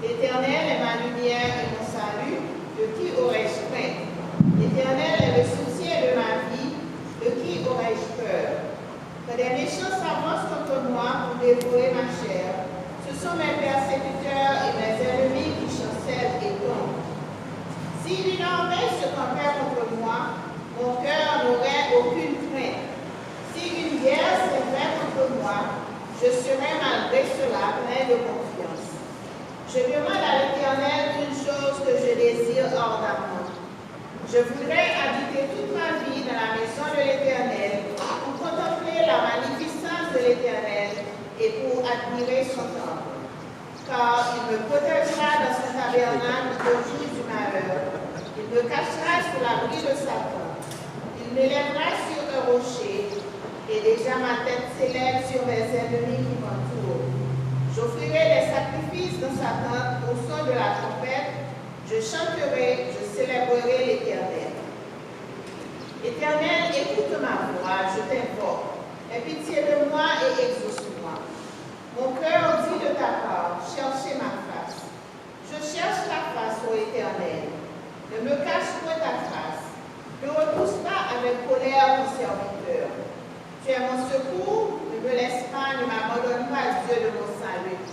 L'Éternel est ma lumière et mon salut, de qui aurais-je crainte? L'Éternel est le soutien de ma vie, de qui aurais-je peur? Que des méchants s'avancent contre moi pour dévorer ma chair. Ce sont mes persécuteurs et mes ennemis qui chancellent et tombent. Si l'une armée se campait contre moi, mon cœur n'aurait aucune crainte. Si une guerre s'élevait contre moi, je serais malgré cela plein de confiance. Je demande à l'Éternel une chose que je désire ardemment. Je voudrais habiter toute ma vie dans la maison de l'Éternel pour contempler la magnificence de l'Éternel et pour admirer son temple. Car il me protégera dans son tabernacle au jour du malheur. Il me cachera sous l'abri de Satan. Il m'élèvera sur un rocher et déjà ma tête s'élève sur mes ennemis qui m'entourent. J'offrirai des sacrifices dans sa tente au son de la trompette. Je chanterai, je célébrerai l'Éternel. Éternel, écoute ma voix, je t'invoque. Aie pitié de moi et exauce-moi. Mon cœur dit de ta part, cherchez ma face. Je cherche ta face, ô Éternel. Ne me cache point ta face. Ne repousse pas avec colère mon serviteur. Tu es mon secours, ne me laisse pas, ne m'abandonne pas, Dieu de mon salut.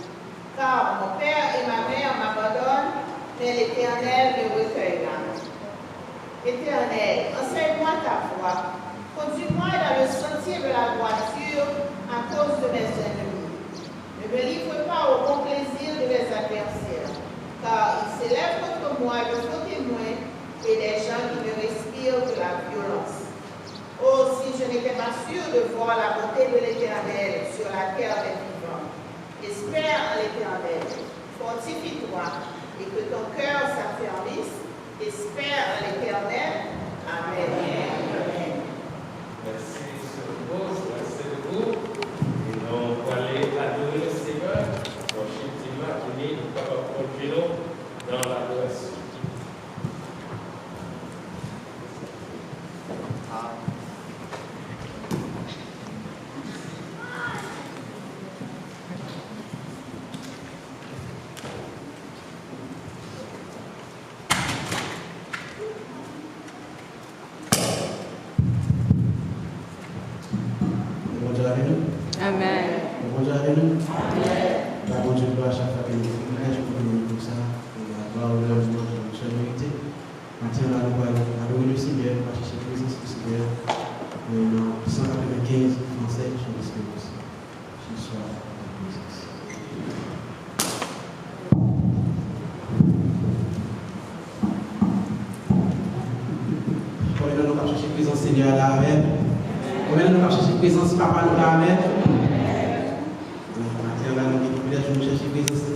Car mon père et ma mère m'abandonnent, mais l'Éternel me recueillera. Éternel, enseigne-moi ta voie. Conduis-moi dans le sentier de la droiture à cause de mes ennemis. Ne me livre pas au bon plaisir de mes adversaires, car ils s'élèvent contre moi de faux témoins et des gens qui me respirent de la violence. Oh, si je n'étais pas sûr de voir la bonté de l'Éternel sur la terre des vivants. Espère en l'Éternel, fortifie-toi et que ton cœur s'affermisse. Espère en l'Éternel. Amen. Amen. Merci, Sœur Rose, restez debout. Et nous allons aller adorer le Seigneur. Donc, effectivement, nous allons continuer dans l'adoration. Amen. Bonjour à nous. La bonne Dieu à chaque fois que nous faisons pour nous comme ça, pour avoir l'honneur de notre charité. Maintenant, nous allons adorer le Seigneur, pour chercher la présence du Seigneur. Dans 195 français, je l'espère aussi. Ce soir, la présence. Combien nous allons chercher la présence du Seigneur là, Amen. Combien nous allons chercher la présence du Papa nous là, Amen. Maintenant, nous allons chercher la présence de